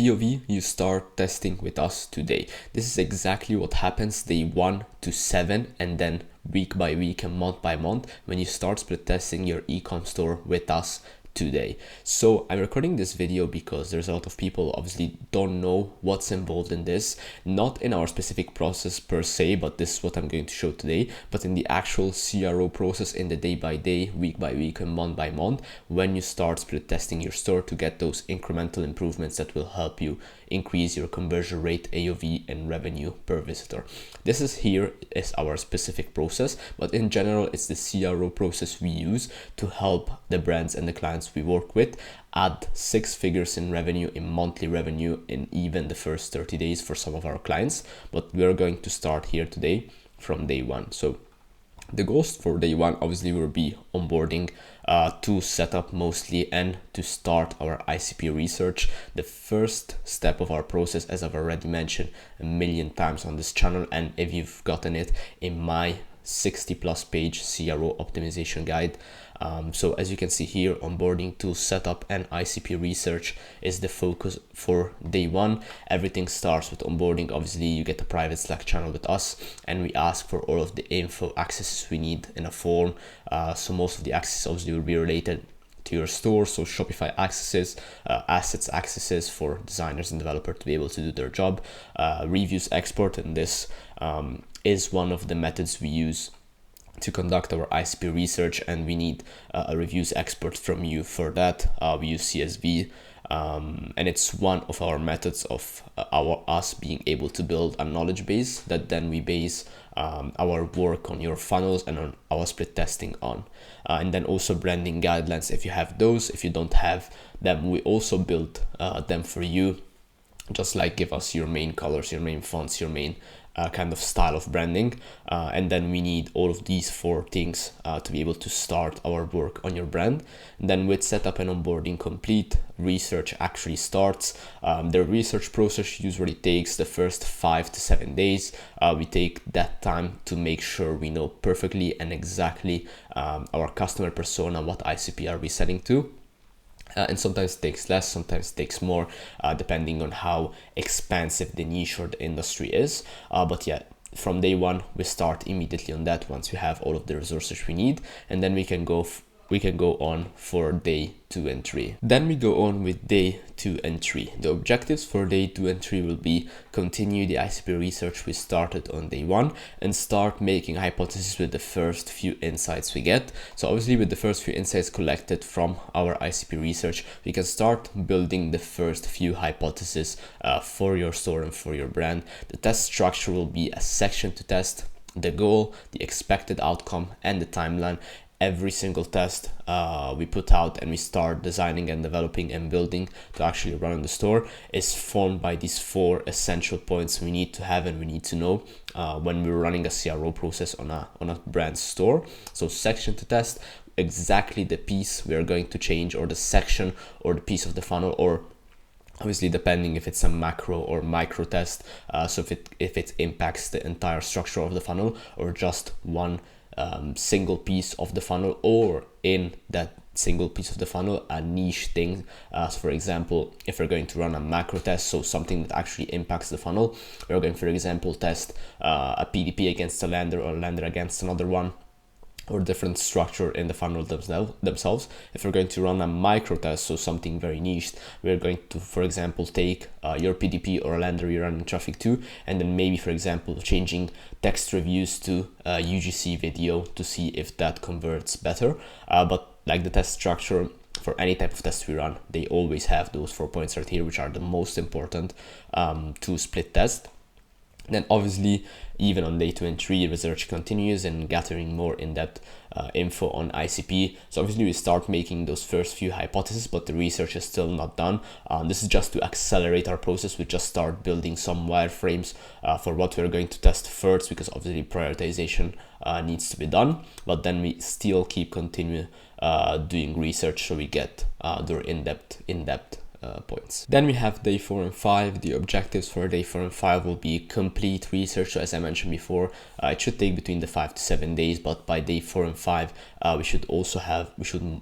POV, you start testing with us today. This is exactly what happens day 1 to 7 and then week by week and month by month when you start split testing your e-com store with us today. So I'm recording this video because there's a lot of people obviously don't know what's involved in this, not in our specific process per se, but this is what I'm going to show today, but in the actual CRO process, in the day by day, week by week and month by month, when you start split testing your store to get those incremental improvements that will help you increase your conversion rate, AOV, and revenue per visitor. This is our specific process, but in general, it's the CRO process we use to help the brands and the clients we work with add 6 figures in revenue, in monthly revenue, in even the first 30 days for some of our clients. But we're going to start here today from day 1. So the goals for day 1 obviously will be onboarding, to set up mostly, and to start our ICP research. The first step of our process, as I've already mentioned a million times on this channel, and if you've gotten it in my 60+ page CRO optimization guide. So as you can see here, onboarding to setup and ICP research is the focus for day 1. Everything starts with onboarding. Obviously, you get a private Slack channel with us, and we ask for all of the info accesses we need in a form. So most of the access obviously will be related to your store, so Shopify accesses, assets accesses for designers and developers to be able to do their job, reviews export, and this is one of the methods we use to conduct our ICP research, and we need a reviews expert from you for that. We use CSV, and it's one of our methods of us being able to build a knowledge base that then we base our work on your funnels and on our split testing on. And then also branding guidelines, if you have those. If you don't have them, we also build them for you. Just like give us your main colors, your main fonts, your main kind of style of branding, and then we need all of these 4 things to be able to start our work on your brand. And then with setup and onboarding complete, research actually starts. The research process usually takes the first 5 to 7 days. We take that time to make sure we know perfectly and exactly our customer persona, what ICP are we setting to. And sometimes it takes less, sometimes it takes more, depending on how expansive the niche or the industry is. But yeah, from day 1, we start immediately on that once we have all of the resources we need, and then we can go on for day 2 and 3. Then we go on with day 2 and 3. The objectives for day 2 and 3 will be continue the ICP research we started on day 1 and start making hypotheses with the first few insights we get. So obviously with the first few insights collected from our ICP research, we can start building the first few hypotheses for your store and for your brand. The test structure will be a section to test, the goal, the expected outcome, and the timeline. Every single test we put out and we start designing and developing and building to actually run in the store is formed by these 4 essential points we need to have and we need to know when we're running a CRO process on a brand store. So section to test, exactly the piece we are going to change, or the section or the piece of the funnel, or obviously depending if it's a macro or micro test, so if it impacts the entire structure of the funnel or just one single piece of the funnel, or in that single piece of the funnel a niche thing. So for example, if we're going to run a macro test, so something that actually impacts the funnel, we're going, for example, test a PDP against a lender or a lender against another one, or different structure in the funnel themselves. If we're going to run a micro test, so something very niche, we're going to, for example, take your PDP or a lender you're running traffic to, and then maybe, for example, changing text reviews to UGC video to see if that converts better. But like the test structure for any type of test we run, they always have those 4 points right here, which are the most important to split test. Then obviously, even on day 2 and 3, research continues and gathering more in-depth info on ICP. So obviously we start making those first few hypotheses, but the research is still not done. This is just to accelerate our process. We just start building some wireframes for what we're going to test first, because obviously prioritization needs to be done. But then we still continue doing research, so we get their in-depth points. Then we have day 4 and 5. The objectives for day 4 and 5 will be complete research. So as I mentioned before, it should take between the 5 to 7 days, but by day 4 and 5, we should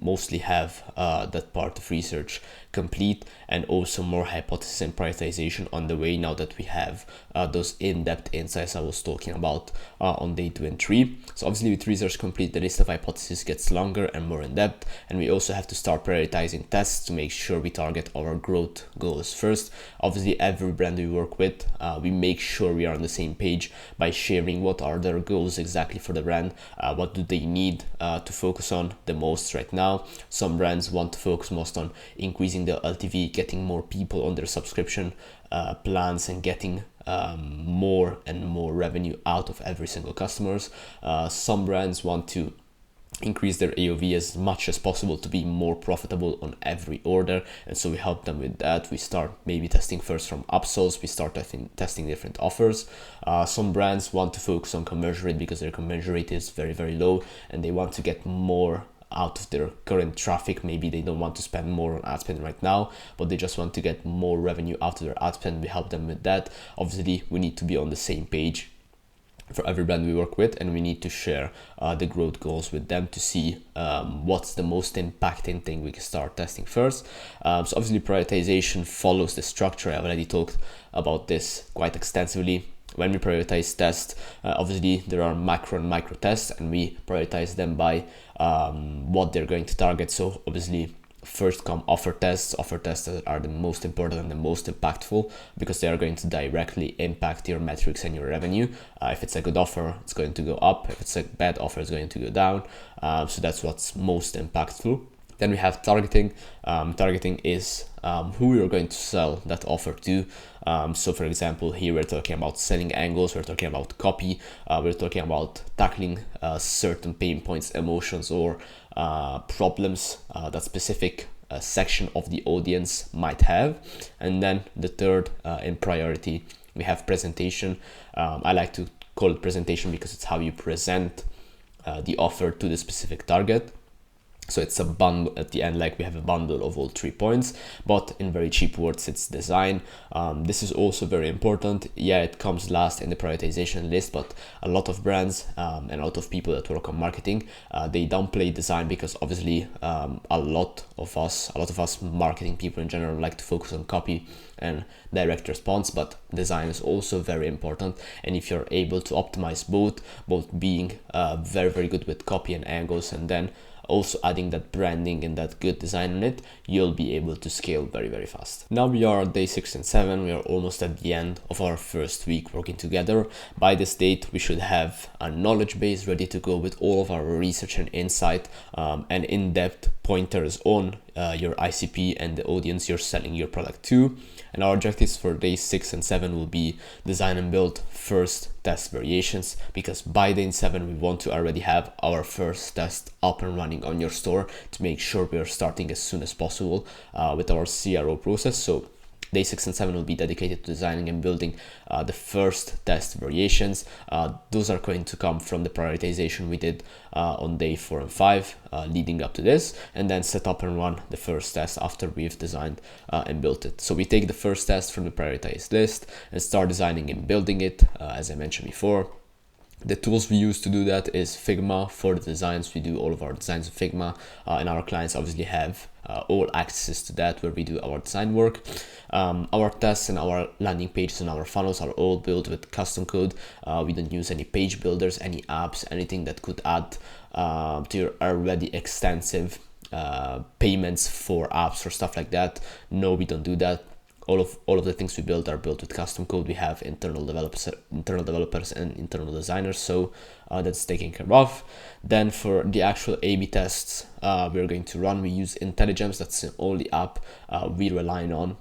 mostly have that part of research complete, and also more hypothesis and prioritization on the way now that we have those in-depth insights I was talking about on day 2 and 3. So obviously with research complete, the list of hypotheses gets longer and more in-depth, and we also have to start prioritizing tests to make sure we target our growth goals first. Obviously every brand we work with, we make sure we are on the same page by sharing what are their goals exactly for the brand, what do they need to focus on the most right now. Some brands want to focus most on increasing their LTV, getting more people on their subscription plans, and getting more and more revenue out of every single customers. Some brands want to increase their AOV as much as possible to be more profitable on every order, and so we help them with that. We start maybe testing first from upsells, we start testing different offers. Some brands want to focus on conversion rate because their conversion rate is very, very low, and they want to get more out of their current traffic. Maybe they don't want to spend more on ad spend right now, but they just want to get more revenue out of their ad spend. We help them with that. Obviously we need to be on the same page for every brand we work with, and we need to share the growth goals with them to see what's the most impacting thing we can start testing first. So obviously prioritization follows the structure. I've already talked about this quite extensively. When we prioritize tests, obviously there are macro and micro tests, and we prioritize them by what they're going to target. So obviously first come offer tests. Offer tests are the most important and the most impactful because they are going to directly impact your metrics and your revenue. If it's a good offer, it's going to go up. If it's a bad offer, it's going to go down. So that's what's most impactful. Then we have targeting. Targeting is who you're going to sell that offer to. So for example, here we're talking about selling angles, we're talking about copy, we're talking about tackling certain pain points, emotions, or problems that specific section of the audience might have. And then the third in priority, we have presentation. I like to call it presentation because it's how you present the offer to the specific target. So it's a bundle at the end, like we have a bundle of all 3 points, but in very cheap words, it's design. This is also very important. Yeah, it comes last in the prioritization list, but a lot of brands and a lot of people that work on marketing, they downplay design because obviously a lot of us marketing people in general like to focus on copy and direct response, but design is also very important. And if you're able to optimize both being very, very good with copy and angles, and then also adding that branding and that good design on it, you'll be able to scale very, very fast. Now we are on day 6 and 7. We are almost at the end of our first week working together. By this date, we should have a knowledge base ready to go with all of our research and insight and in-depth pointers on your ICP and the audience you're selling your product to. And our objectives for days 6 and 7 will be design and build first test variations, because by day 7 we want to already have our first test up and running on your store to make sure we are starting as soon as possible with our CRO process. So day 6 and 7 will be dedicated to designing and building the first test variations. Those are going to come from the prioritization we did on day 4 and 5 leading up to this, and then set up and run the first test after we've designed and built it. So we take the first test from the prioritized list and start designing and building it, as I mentioned before. The tools we use to do that is Figma for the designs. We do all of our designs in Figma, and our clients obviously have all access to that where we do our design work. Our tests and our landing pages and our funnels are all built with custom code. We don't use any page builders, any apps, anything that could add to your already extensive payments for apps or stuff like that. No, we don't do that. All of the things we build are built with custom code. We have internal developers and internal designers, so that's taken care of. Then for the actual A/B tests we're going to run, we use Intelligence. That's the only app we rely on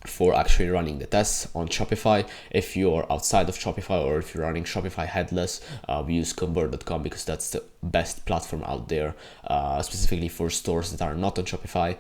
for actually running the tests on Shopify. If you're outside of Shopify or if you're running Shopify headless, we use convert.com because that's the best platform out there, specifically for stores that are not on Shopify,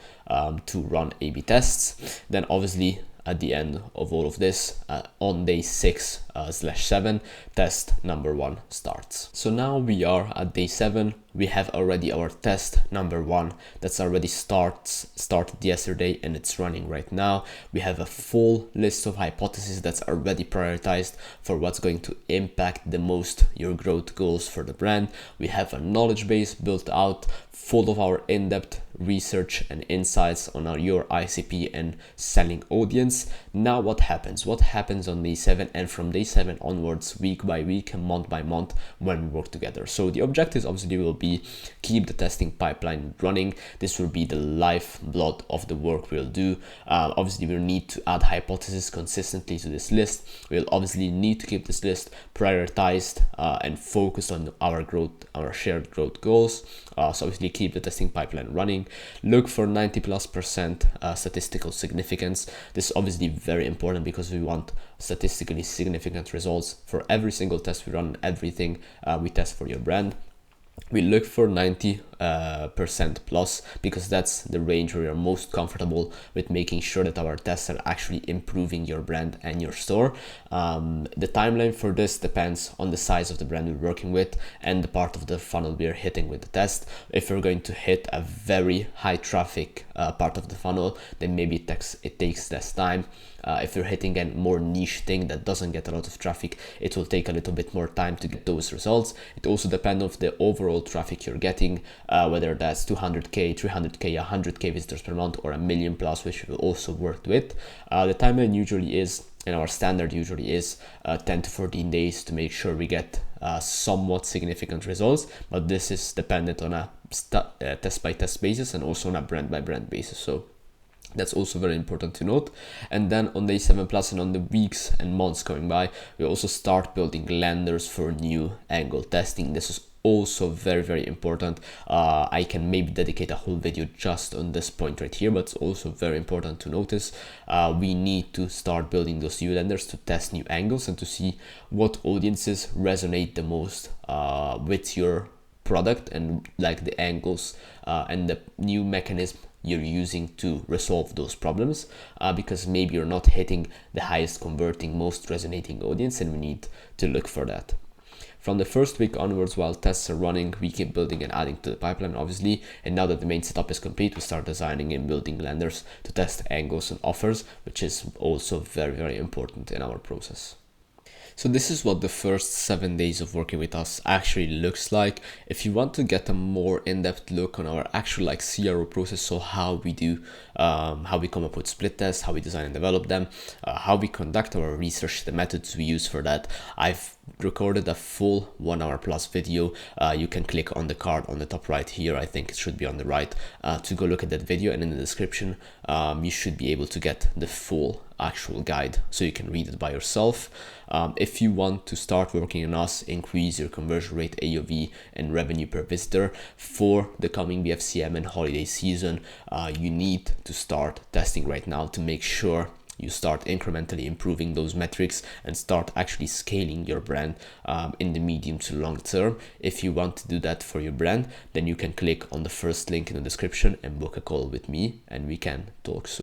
to run A/B tests. Then obviously at the end of all of this, on day 6/7, test number 1 starts. So now we are at day 7. We have already our test number 1 that's already started yesterday and it's running right now. We have a full list of hypotheses that's already prioritized for what's going to impact the most your growth goals for the brand. We have a knowledge base built out full of our in-depth research and insights on your ICP and selling audience. Now what happens? What happens on day 7 and from day 7 onwards, week by week and month by month when we work together? So the objectives obviously will be keep the testing pipeline running. This will be the lifeblood of the work we'll do. Obviously we'll need to add hypotheses consistently to this list. We'll obviously need to keep this list prioritized and focused on our growth, our shared growth goals. So obviously keep the testing pipeline running. Look for 90+% statistical significance. This is obviously very important because we want statistically significant results for every single test we run, everything we test for your brand. We look for 90% plus because that's the range where we are most comfortable with making sure that our tests are actually improving your brand and your store. The timeline for this depends on the size of the brand we're working with and the part of the funnel we're hitting with the test. If we're going to hit a very high traffic part of the funnel, then maybe it takes less time. If you're hitting a more niche thing that doesn't get a lot of traffic, it will take a little bit more time to get those results. It also depends on the overall traffic you're getting, whether that's 200k, 300k, 100k visitors per month, or 1 million plus, which we also worked with. The timeline usually is, and our standard usually is 10 to 14 days to make sure we get somewhat significant results, but this is dependent on a test by test basis and also on a brand by brand basis. So that's also very important to note. And then on day 7 plus and on the weeks and months going by, we also start building lenders for new angle testing. This is also very, very important. I can maybe dedicate a whole video just on this point right here, but it's also very important to notice. We need to start building those new lenders to test new angles and to see what audiences resonate the most with your product and like the angles and the new mechanism you're using to resolve those problems, because maybe you're not hitting the highest converting, most resonating audience, and we need to look for that. From the first week onwards, while tests are running, we keep building and adding to the pipeline, obviously. And now that the main setup is complete, we start designing and building lenders to test angles and offers, which is also very, very important in our process. So this is what the first 7 days of working with us actually looks like. If you want to get a more in-depth look on our actual CRO process, so how we do, how we come up with split tests, how we design and develop them, how we conduct our research, the methods we use for that, I've recorded a full 1 hour plus video. You can click on the card on the top right here. I think it should be on the right to go look at that video, and in the description you should be able to get the full actual guide so you can read it by yourself. If you want to start working on us, increase your conversion rate, AOV, and revenue per visitor for the coming BFCM and holiday season, you need to start testing right now to make sure you start incrementally improving those metrics and start actually scaling your brand in the medium to long term. If you want to do that for your brand, then you can click on the first link in the description and book a call with me, and we can talk soon.